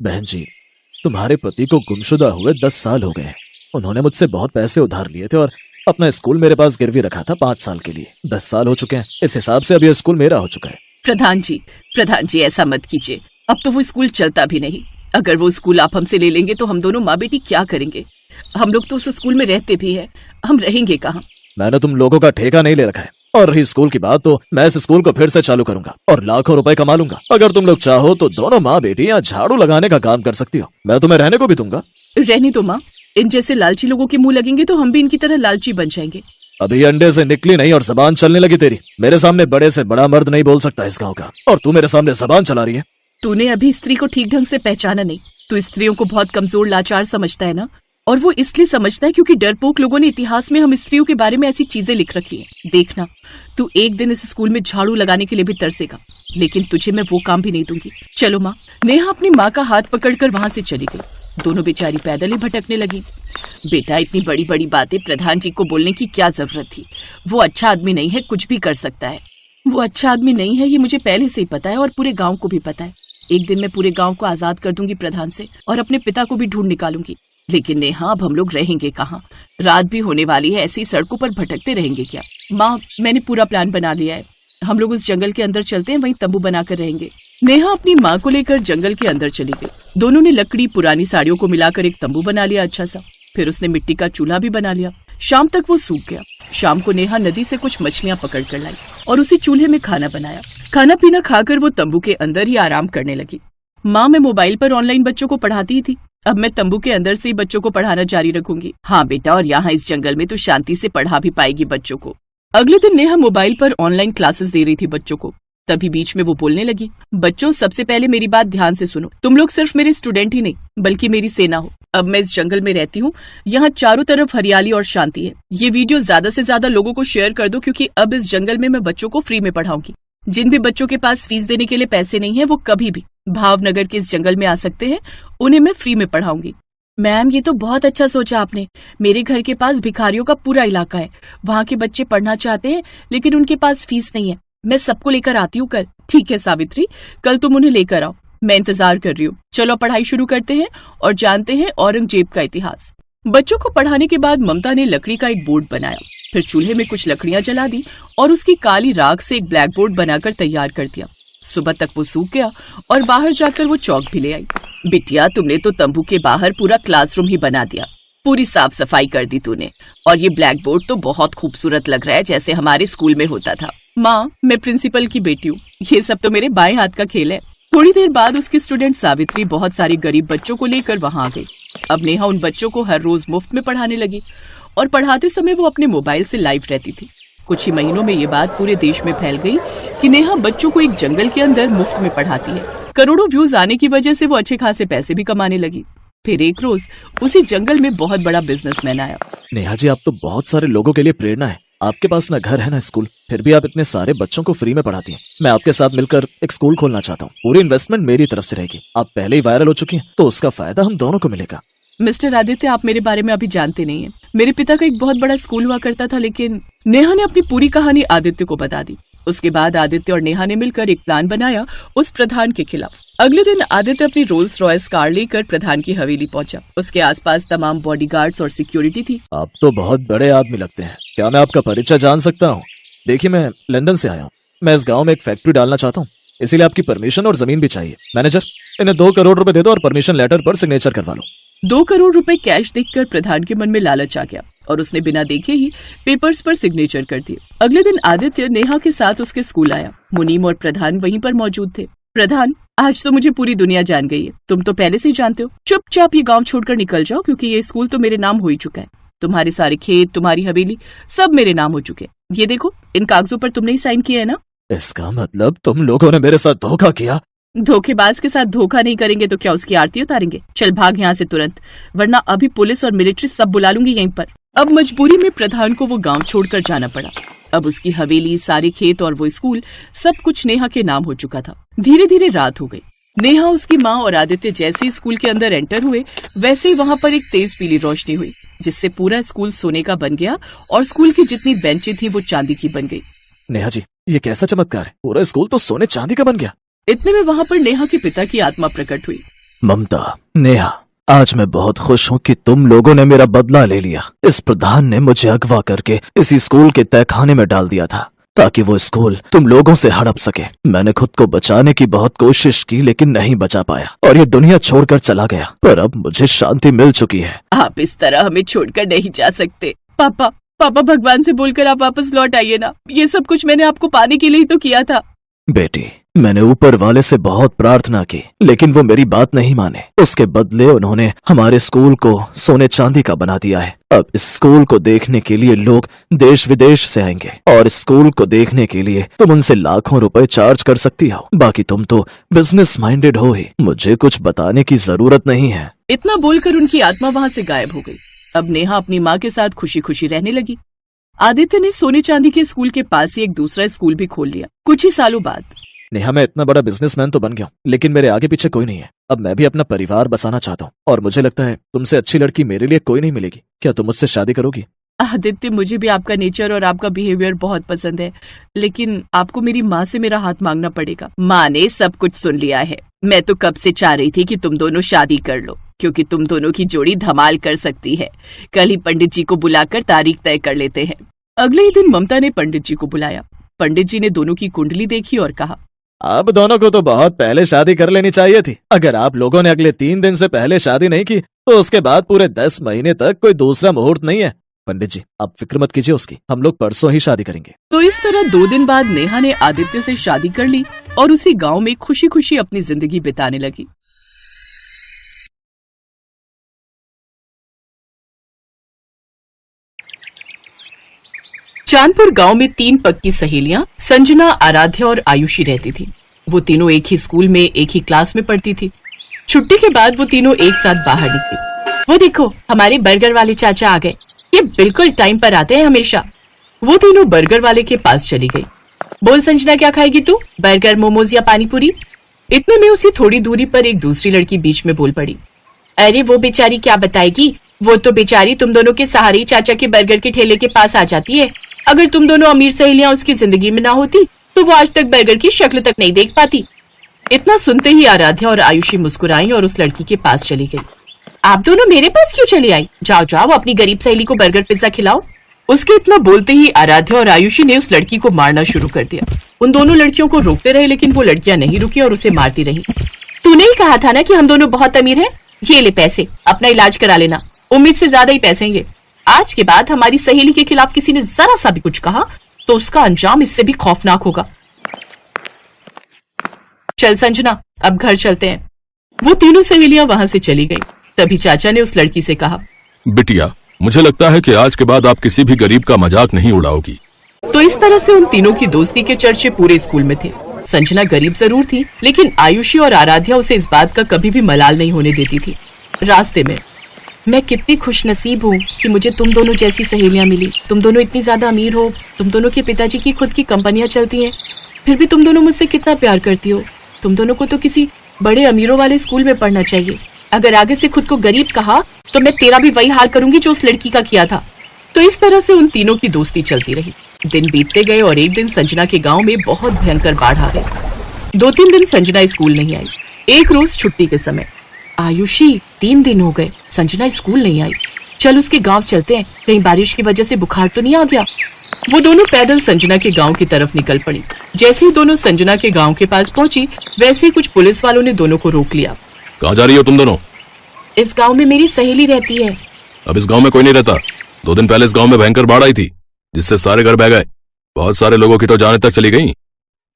बहन जी, तुम्हारे पति को गुमशुदा हुए 10 साल हो गए। उन्होंने मुझसे बहुत पैसे उधार लिए थे और अपना स्कूल मेरे पास गिरवी रखा था 5 साल के लिए। 10 साल हो चुके हैं, इस हिसाब से अब यह स्कूल मेरा हो चुका है। प्रधान जी ऐसा मत कीजिए। अब तो वो स्कूल चलता भी नहीं। अगर वो स्कूल आप हमसे ले लेंगे तो हम दोनों माँ बेटी क्या करेंगे? हम लोग तो उस स्कूल में रहते भी हैं, हम रहेंगे कहाँ? मैंने तुम लोगों का ठेका नहीं ले रखा है। और रही स्कूल की बात, तो मैं इस स्कूल को फिर से चालू करूंगा और लाखों रुपए कमा लूंगा। अगर तुम लोग चाहो तो दोनों माँ बेटी यहाँ झाड़ू लगाने का काम कर सकती हो। मैं तुम्हें रहने को भी दूंगा। रहने दो माँ, इन जैसे लालची लोगों के मुंह लगेंगे तो हम भी इनकी तरह लालची बन जाएंगे। अभी अंडे से निकली नहीं और जबान चलने लगी तेरी। मेरे सामने बड़े से बड़ा मर्द नहीं बोल सकता इस गाँव का, और तू मेरे सामने जबान चला रही है। तूने अभी स्त्री को ठीक ढंग से पहचाना नहीं। तू स्त्रियों को बहुत कमजोर लाचार समझता है ना, और वो इसलिए समझता है क्योंकि डरपोक लोगों ने इतिहास में हम स्त्रियों के बारे में ऐसी चीजें लिख रखी हैं। देखना, तू एक दिन इस स्कूल में झाड़ू लगाने के लिए भी तरसेगा, लेकिन तुझे मैं वो काम भी नहीं दूंगी। चलो माँ। नेहा अपनी माँ का हाथ पकड़कर वहाँ से चली गई। दोनों बेचारी पैदल ही भटकने लगी। बेटा, इतनी बड़ी बड़ी बातें प्रधान जी को बोलने की क्या जरूरत थी? वो अच्छा आदमी नहीं है, कुछ भी कर सकता है। वो अच्छा आदमी नहीं है, ये मुझे पहले से ही पता है और पूरे गाँव को भी पता है। एक दिन मैं पूरे गाँव को आजाद कर दूंगी प्रधान से, और अपने पिता को भी ढूंढ निकालूंगी। लेकिन नेहा, अब हम लोग रहेंगे कहाँ? रात भी होने वाली है, ऐसी सड़कों पर भटकते रहेंगे क्या? माँ, मैंने पूरा प्लान बना लिया है। हम लोग उस जंगल के अंदर चलते हैं, वहीं तंबू बनाकर रहेंगे। नेहा अपनी माँ को लेकर जंगल के अंदर चली गई। दोनों ने लकड़ी पुरानी साड़ियों को मिलाकर एक तंबू बना लिया अच्छा सा। फिर उसने मिट्टी का चूल्हा भी बना लिया। शाम तक वो सूख गया। शाम को नेहा नदी से कुछ मछलियाँ पकड़ कर लाई और उसी चूल्हे में खाना बनाया। खाना पीना खाकर वो तंबू के अंदर ही आराम करने लगी। माँ, मैं मोबाइल पर ऑनलाइन बच्चों को पढ़ाती ही थी, अब मैं तंबू के अंदर से ही बच्चों को पढ़ाना जारी रखूंगी। हाँ बेटा, और यहाँ इस जंगल में तो शांति से पढ़ा भी पाएगी बच्चों को। अगले दिन नेहा मोबाइल पर ऑनलाइन क्लासेस दे रही थी बच्चों को। तभी बीच में वो बोलने लगी, बच्चों, सबसे पहले मेरी बात ध्यान से सुनो। तुम लोग सिर्फ मेरे स्टूडेंट ही नहीं बल्कि मेरी सेना हो। अब मैं इस जंगल में रहती हूँ, यहाँ चारों तरफ हरियाली और शांति है। ये वीडियो ज्यादा से ज्यादा लोगों को शेयर कर दो, क्योंकि अब इस जंगल में मैं बच्चों को फ्री में पढ़ाऊंगी। जिन भी बच्चों के पास फीस देने के लिए पैसे नहीं है, वो कभी भी भावनगर के इस जंगल में आ सकते हैं। उन्हें मैं फ्री में पढ़ाऊंगी। मैम, ये तो बहुत अच्छा सोचा आपने। मेरे घर के पास भिखारियों का पूरा इलाका है। वहाँ के बच्चे पढ़ना चाहते हैं, लेकिन उनके पास फीस नहीं है। मैं सबको लेकर आती हूँ कल। ठीक है सावित्री, कल तुम उन्हें लेकर आओ, मैं इंतजार कर रही हूँ। चलो पढ़ाई शुरू करते हैं और जानते हैं औरंगजेब का इतिहास। बच्चों को पढ़ाने के बाद ममता ने लकड़ी का एक बोर्ड बनाया, फिर चूल्हे में कुछ लकड़ियां जला दी और उसकी काली राख से एक ब्लैक बोर्ड बनाकर तैयार कर दिया। सुबह तक वो सूख गया और बाहर जाकर वो चौक भी ले आई। बिटिया, तुमने तो तंबू के बाहर पूरा क्लासरूम ही बना दिया। पूरी साफ सफाई कर दी तूने, और ये ब्लैक बोर्ड तो बहुत खूबसूरत लग रहा है, जैसे हमारे स्कूल में होता था। माँ, मैं प्रिंसिपल की बेटी हूँ, ये सब तो मेरे बाएं हाथ का खेल है। थोड़ी देर बाद उसकी स्टूडेंट सावित्री बहुत सारे गरीब बच्चों को लेकर वहाँ आ गई। अब नेहा उन बच्चों को हर रोज मुफ्त में पढ़ाने लगी, और पढ़ाते समय वो अपने मोबाइल से लाइव रहती थी। कुछ ही महीनों में ये बात पूरे देश में फैल गई कि नेहा बच्चों को एक जंगल के अंदर मुफ्त में पढ़ाती है। करोड़ों व्यूज आने की वजह से वो अच्छे खासे पैसे भी कमाने लगी। फिर एक रोज उसी जंगल में बहुत बड़ा बिजनेसमैन आया। नेहा जी, आप तो बहुत सारे लोगों के लिए प्रेरणा है। आपके पास ना घर है ना स्कूल, फिर भी आप इतने सारे बच्चों को फ्री में पढ़ाती हैं। मैं आपके साथ मिलकर एक स्कूल खोलना चाहता हूँ। पूरी इन्वेस्टमेंट मेरी तरफ से रहेगी। आप पहले ही वायरल हो चुकी हैं, तो उसका फायदा हम दोनों को मिलेगा। मिस्टर आदित्य, आप मेरे बारे में अभी जानते नहीं हैं। मेरे पिता का एक बहुत बड़ा स्कूल हुआ करता था, लेकिन नेहा ने अपनी पूरी कहानी आदित्य को बता दी। उसके बाद आदित्य और नेहा ने मिलकर एक प्लान बनाया उस प्रधान के खिलाफ। अगले दिन आदित्य अपनी रोल्स रॉयस कार लेकर प्रधान की हवेली पहुंचा। उसके आसपास तमाम बॉडीगार्ड्स और सिक्योरिटी थी। आप तो बहुत बड़े आदमी लगते हैं, क्या मैं आपका परिचय जान सकता हूँ? देखिए, मैं लंदन से आया हूँ। मैं इस गाँव में एक फैक्ट्री डालना चाहता हूँ, इसीलिए आपकी परमिशन और जमीन भी चाहिए। मैनेजर, इन्हें 2 करोड़ रुपए दे दो और परमिशन लेटर पर सिग्नेचर करवा लो। 2 करोड़ रुपए कैश देखकर प्रधान के मन में लालच आ गया और उसने बिना देखे ही पेपर्स पर सिग्नेचर कर दिए। अगले दिन आदित्य नेहा के साथ उसके स्कूल आया। मुनीम और प्रधान वहीं पर मौजूद थे। प्रधान, आज तो मुझे पूरी दुनिया जान गई है। तुम तो पहले से ही जानते हो। चुपचाप ये गांव छोड़कर निकल जाओ, क्योंकि ये स्कूल तो मेरे नाम हो ही चुका है। तुम्हारे सारे खेत, तुम्हारी हवेली, सब मेरे नाम हो चुके हैं। ये देखो, इन कागजों पर तुमने ही साइन किया है ना? इसका मतलब तुम लोगों ने मेरे साथ धोखा किया? धोखेबाज के साथ धोखा नहीं करेंगे तो क्या उसकी आरती उतारेंगे? चल भाग यहाँ से तुरंत, वरना अभी पुलिस और मिलिट्री सब बुला लूंगी यहीं पर। अब मजबूरी में प्रधान को वो गांव छोड़कर जाना पड़ा। अब उसकी हवेली, सारे खेत और वो स्कूल, सब कुछ नेहा के नाम हो चुका था। धीरे धीरे रात हो गई। नेहा, उसकी माँ और आदित्य जैसे ही स्कूल के अंदर एंटर हुए, वैसे ही वहाँ पर एक तेज पीली रोशनी हुई, जिससे पूरा स्कूल सोने का बन गया और स्कूल की जितनी बेंचें थी वो चांदी की बन गई। नेहा जी, ये कैसा चमत्कार है? पूरा स्कूल तो सोने चांदी का बन गया। इतने में वहाँ पर नेहा के पिता की आत्मा प्रकट हुई। ममता, नेहा, आज मैं बहुत खुश हूँ कि तुम लोगों ने मेरा बदला ले लिया। इस प्रधान ने मुझे अगवा करके इसी स्कूल के तहखाने में डाल दिया था ताकि वो स्कूल तुम लोगों से हड़प सके। मैंने खुद को बचाने की बहुत कोशिश की लेकिन नहीं बचा पाया और ये दुनिया छोड़कर चला गया। पर अब मुझे शांति मिल चुकी है। आप इस तरह हमें छोड़कर नहीं जा सकते। पापा, पापा भगवान से बोलकर आप वापस लौट आइए ना। ये सब कुछ मैंने आपको पाने के लिए ही तो किया था। बेटी, मैंने ऊपर वाले से बहुत प्रार्थना की लेकिन वो मेरी बात नहीं माने। उसके बदले उन्होंने हमारे स्कूल को सोने चांदी का बना दिया है। अब इस स्कूल को देखने के लिए लोग देश विदेश से आएंगे और इस स्कूल को देखने के लिए तुम उनसे लाखों रुपए चार्ज कर सकती हो। बाकी तुम तो बिजनेस माइंडेड हो ही, मुझे कुछ बताने की जरूरत नहीं है। इतना बोलकर उनकी आत्मा वहाँ से गायब हो गई। अब नेहा अपनी माँ के साथ खुशी खुशी रहने लगी। आदित्य ने सोने चांदी के स्कूल के पास ही एक दूसरा स्कूल भी खोल लिया। कुछ ही सालों बाद नेहा, मैं इतना बड़ा बिजनेसमैन तो बन गया हूँ लेकिन मेरे आगे पीछे कोई नहीं है। अब मैं भी अपना परिवार बसाना चाहता हूँ और मुझे लगता है तुमसे अच्छी लड़की मेरे लिए कोई नहीं मिलेगी। क्या तुम मुझसे शादी करोगी? आदित्य, मुझे भी आपका नेचर और आपका बिहेवियर बहुत पसंद है, लेकिन आपको मेरी माँ से मेरा हाथ मांगना पड़ेगा। माँ ने सब कुछ सुन लिया है। मैं तो कब से चाह रही थी कि तुम दोनों शादी कर लो, क्योंकि तुम दोनों की जोड़ी धमाल कर सकती है। कल ही पंडित जी को बुलाकर तारीख तय कर लेते हैं। अगले ही दिन ममता ने पंडित जी को बुलाया। पंडित जी ने दोनों की कुंडली देखी और कहा, अब दोनों को तो बहुत पहले शादी कर लेनी चाहिए थी। अगर आप लोगों ने अगले 3 दिन से पहले शादी नहीं की तो उसके बाद पूरे 10 महीने तक कोई दूसरा मुहूर्त नहीं है। पंडित जी, आप फिक्र मत कीजिए उसकी, हम लोग परसों ही शादी करेंगे। तो इस तरह 2 दिन बाद नेहा ने आदित्य से शादी कर ली और उसी गांव में खुशी खुशी अपनी जिंदगी बिताने लगी। चांदपुर गांव में 3 पक्की सहेलियां संजना, आराध्या और आयुषी रहती थी। वो तीनों एक ही स्कूल में एक ही क्लास में पढ़ती थी। छुट्टी के बाद वो तीनों एक साथ बाहर निकली। वो देखो, हमारे बर्गर वाले चाचा आ गए। ये बिल्कुल टाइम पर आते हैं हमेशा। वो तीनों बर्गर वाले के पास चली गई। बोल संजना, क्या खाएगी तू, बर्गर, मोमोज या पानी पूरी? इतने में उसी थोड़ी दूरी पर एक दूसरी लड़की बीच में बोल पड़ी, अरे वो बेचारी क्या बताएगी, वो तो बेचारी तुम दोनों के सहारे चाचा के बर्गर के ठेले के पास आ जाती है। अगर तुम दोनों अमीर सहेलियां उसकी जिंदगी में ना होती तो वो आज तक बर्गर की शक्ल तक नहीं देख पाती। इतना सुनते ही आराध्या और आयुषी मुस्कुराई और उस लड़की के पास चली गई। आप दोनों मेरे पास क्यों चली आई? जाओ जाओ, अपनी गरीब सहेली को बर्गर पिज्जा खिलाओ। उसके इतना बोलते ही आराध्या और आयुषी ने उस लड़की को मारना शुरू कर दिया। उन दोनों लड़कियों को रोकते रहे लेकिन वो लड़कियां नहीं रुकी और उसे मारती रही। तूने ही कहा था ना कि हम दोनों बहुत अमीर हैं, ये ले पैसे, अपना इलाज करा लेना, उम्मीद से ज्यादा ही पैसे हैं ये। आज के बाद हमारी सहेली के खिलाफ किसी ने जरा सा भी कुछ कहा तो उसका अंजाम इससे भी खौफनाक होगा। चल संजना, अब घर चलते हैं। वो तीनों सहेलियां वहां से चली गई। तभी चाचा ने उस लड़की से कहा, बिटिया, मुझे लगता है कि आज के बाद आप किसी भी गरीब का मजाक नहीं उड़ाओगी। तो इस तरह से उन तीनों की दोस्ती के चर्चे पूरे स्कूल में थे। संजना गरीब जरूर थी लेकिन आयुषी और आराध्या उसे इस बात का कभी भी मलाल नहीं होने देती थी। रास्ते में, मैं कितनी खुश नसीब हूँ कि मुझे तुम दोनों जैसी सहेलियां मिली। तुम दोनों इतनी ज्यादा अमीर हो, तुम दोनों के पिताजी की खुद की कंपनियां चलती हैं, फिर भी तुम दोनों मुझसे कितना प्यार करती हो। तुम दोनों को तो किसी बड़े अमीरों वाले स्कूल में पढ़ना चाहिए। अगर आगे से खुद को गरीब कहा तो मैं तेरा भी वही हाल करूंगी जो उस लड़की का किया था। तो इस तरह से उन तीनों की दोस्ती चलती रही। दिन बीतते गए और एक दिन संजना के गांव में बहुत भयंकर बाढ़ आ गई। 2-3 दिन संजना स्कूल नहीं आई। एक रोज छुट्टी के समय, आयुषी 3 दिन हो गए संजना स्कूल नहीं आई, चल उसके गांव चलते हैं, कहीं बारिश की वजह से बुखार तो नहीं आ गया। वो दोनों पैदल संजना के गांव की तरफ निकल पड़ी। जैसे ही दोनों संजना के गांव के पास पहुंची वैसे ही कुछ पुलिस वालों ने दोनों को रोक लिया। कहाँ जा रही हो तुम दोनों? इस गांव में मेरी सहेली रहती है। अब इस गांव में कोई नहीं रहता। 2 दिन पहले इस गांव में भयंकर बाढ़ आई थी जिससे सारे घर बह गए। बहुत सारे लोगों की तो जाने तक चली गई।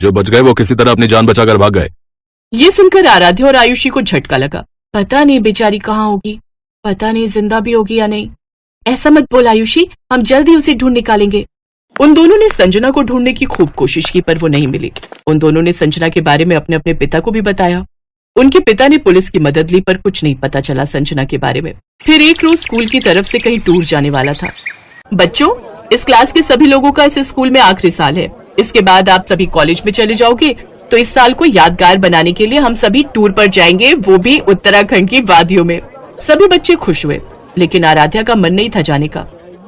जो बच गए वो किसी तरह अपनी जान बचाकर भाग गए। ये सुनकर आराध्या और आयुषी को झटका लगा। पता नहीं बेचारी कहाँ होगी, पता नहीं जिंदा भी होगी या नहीं। ऐसा मत बोल आयुषी, हम जल्द ही उसे ढूंढ निकालेंगे। उन दोनों ने संजना को ढूंढने की खूब कोशिश की पर वो नहीं मिली। उन दोनों ने संजना के बारे में अपने अपने पिता को भी बताया। उनके पिता ने पुलिस की मदद ली पर कुछ नहीं पता चला संजना के बारे में। फिर एक रोज स्कूल की तरफ से कहीं टूर जाने वाला था। बच्चों, इस क्लास के सभी लोगों का इस स्कूल में आखिरी साल है। इसके बाद आप सभी कॉलेज में चले जाओगे, तो इस साल को यादगार बनाने के लिए हम सभी टूर पर जाएंगे, वो भी उत्तराखंड की वादियों में। सभी बच्चे खुश हुए लेकिन आराध्या का मन नहीं था जाने का।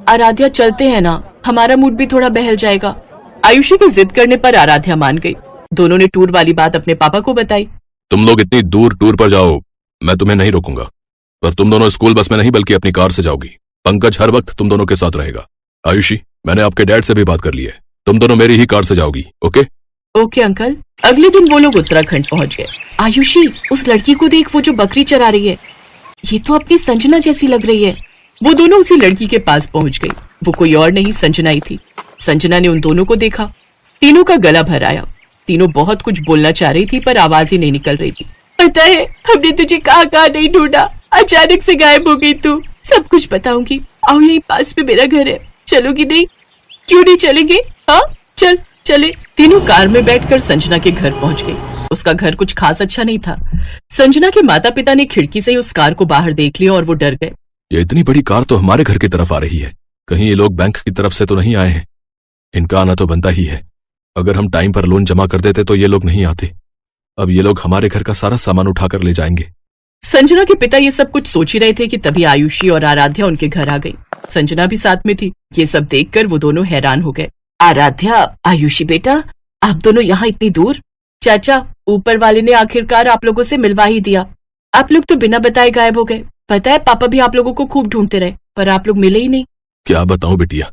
आराध्या चलते हैं ना, हमारा मूड भी थोड़ा बहल जाएगा। आयुषी की जिद करने पर आराध्या मान गई। दोनों ने टूर वाली बात अपने पापा को बताई। तुम लोग इतनी दूर टूर पर जाओ, मैं तुम्हें नहीं रोकूंगा, पर तुम दोनों स्कूल बस में नहीं बल्कि अपनी कार से जाओगी। पंकज हर वक्त तुम दोनों के साथ रहेगा। आयुषी, मैंने आपके डैड से भी बात कर ली है, तुम दोनों मेरी ही कार से जाओगी। Okay okay uncle. अगले दिन वो लोग उत्तराखंड पहुंच गए। आयुषी, उस लड़की को देख, वो जो बकरी चरा रही है, ये तो अपनी संजना जैसी लग रही है। वो दोनों उसी लड़की के पास पहुंच गई। वो कोई और नहीं, संजना ही थी। संजना ने उन दोनों को देखा। तीनों का गला भर आया। तीनों बहुत कुछ बोलना चाह रही थी पर आवाज ही नहीं निकल रही थी। पता है, हमने तुझे कहाँ नहीं ढूंढा, अचानक से गायब हो गई तू। सब कुछ बताऊंगी। आओ, यही पास में मेरा घर है, चलोगी नहीं? क्यों नहीं चलेंगे? हाँ चल चले। तीनों कार में बैठकर संजना के घर पहुंच गए। उसका घर कुछ खास अच्छा नहीं था। संजना के माता पिता ने खिड़की से ही उस कार को बाहर देख लिया और वो डर गए। ये इतनी बड़ी कार तो हमारे घर की तरफ आ रही है, कहीं ये लोग बैंक की तरफ से तो नहीं आए हैं? इनका आना तो बनता ही है। अगर हम टाइम पर लोन जमा कर देते तो ये लोग नहीं आते। अब ये लोग हमारे घर का सारा सामान उठाकर ले जाएंगे। संजना के पिता ये सब कुछ सोच ही रहे थे कि तभी आयुषी और आराध्या उनके घर आ गई। संजना भी साथ में थी। ये सब देखकर वो दोनों हैरान हो गए। आराध्या, आयुषी बेटा, आप दोनों यहाँ इतनी दूर? चाचा, ऊपर वाले ने आखिरकार आप लोगों से मिलवा ही दिया। आप लोग तो बिना बताए गायब हो गए। पता है, पापा भी आप लोगों को खूब ढूंढते रहे पर आप लोग मिले ही नहीं। क्या बताऊं बिटिया,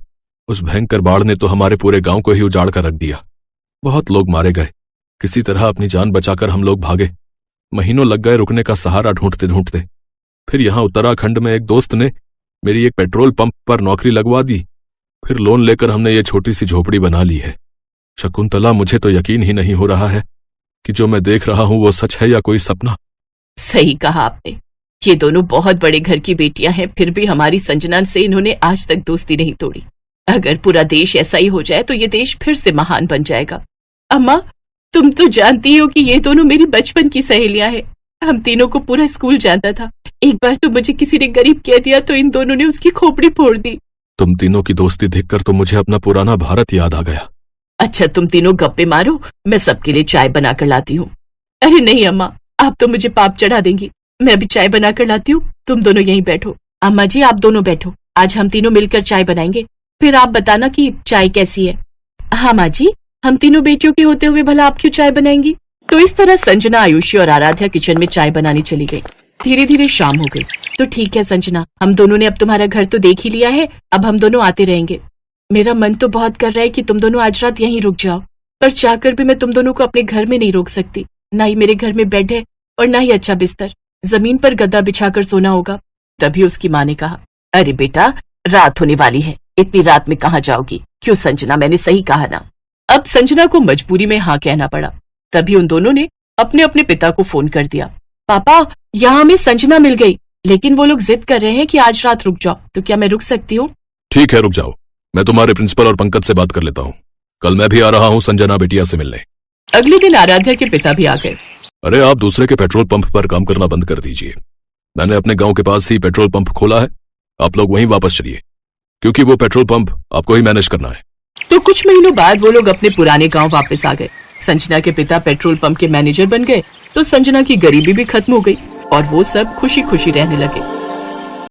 उस भयंकर बाढ़ ने तो हमारे पूरे गांव को ही उजाड़ कर रख दिया। बहुत लोग मारे गए। किसी तरह अपनी जान बचाकर हम लोग भागे। महीनों लग गए रुकने का सहारा ढूंढते ढूंढते। फिर यहाँ उत्तराखंड में एक दोस्त ने मेरी एक पेट्रोल पंप पर नौकरी लगवा दी। फिर लोन लेकर हमने ये छोटी सी झोपड़ी बना ली है। शकुंतला, मुझे तो यकीन ही नहीं हो रहा है कि जो मैं देख रहा हूं वो सच है या कोई सपना। सही कहा आपने। ये दोनों बहुत बड़े घर की बेटियां हैं, फिर भी हमारी संजना से इन्होंने आज तक दोस्ती नहीं तोड़ी। अगर पूरा देश ऐसा ही हो जाए तो ये देश फिर से महान बन जाएगा। अम्मा, तुम तो जानती हो कि ये दोनों मेरी बचपन की सहेलियां हैं। हम तीनों को पूरा स्कूल जानता था। एक बार तो मुझे किसी ने गरीब कह दिया तो इन दोनों ने उसकी खोपड़ी फोड़ दी। तुम तीनों की दोस्ती देखकर तो मुझे अपना पुराना भारत याद आ गया। अच्छा, तुम तीनों गप्पे मारो, मैं सबके लिए चाय बनाकर लाती हूँ। अरे नहीं अम्मा, आप तो मुझे पाप चढ़ा देंगी। मैं भी चाय बनाकर लाती हूँ, तुम दोनों यहीं बैठो। अम्मा जी, आप दोनों बैठो, आज हम तीनों मिलकर चाय बनाएंगे, फिर आप बताना कि चाय कैसी है। हाँ माँ जी, हम तीनों बेटियों के होते हुए भला आप क्यों चाय बनाएंगी? तो इस तरह संजना, आयुषी और आराध्या किचन में चाय बनाने चली गई। धीरे धीरे शाम हो गई। तो ठीक है संजना, हम दोनों ने अब तुम्हारा घर तो देख ही लिया है, अब हम दोनों आते रहेंगे। मेरा मन तो बहुत कर रहा है कि तुम दोनों आज रात यहीं रुक जाओ, पर चाहकर भी मैं तुम दोनों को अपने घर में नहीं रोक सकती। ना ही मेरे घर में बेड है और ना ही अच्छा बिस्तर, जमीन पर गद्दा बिछाकर सोना होगा। तभी उसकी माँ ने कहा, अरे बेटा, रात होने वाली है, इतनी रात में कहाँ जाओगी? क्यों संजना, मैंने सही कहा ना? अब संजना को मजबूरी में हाँ कहना पड़ा। तभी उन दोनों ने अपने अपने पिता को फोन कर दिया। पापा, यहाँ हमें संजना मिल गई, लेकिन वो लोग जिद कर रहे हैं कि आज रात रुक जाओ, तो क्या मैं रुक सकती हूँ? ठीक है, रुक जाओ। मैं तुम्हारे प्रिंसिपल और पंकज से बात कर लेता हूँ। कल मैं भी आ रहा हूँ संजना बिटिया से मिलने। अगले दिन आराध्या के पिता भी आ गए। अरे, आप दूसरे के पेट्रोल पंप पर काम करना बंद कर दीजिए। मैंने अपने गांव के पास ही पेट्रोल पंप खोला है, आप लोग वहीं वापस चलिए, क्योंकि वो पेट्रोल पंप आपको ही मैनेज करना है। तो कुछ महीनों बाद वो लोग अपने पुराने गांव वापस आ गए। संजना के पिता पेट्रोल पंप के मैनेजर बन गए, तो संजना की गरीबी भी खत्म हो गई और वो सब खुशी खुशी रहने लगे।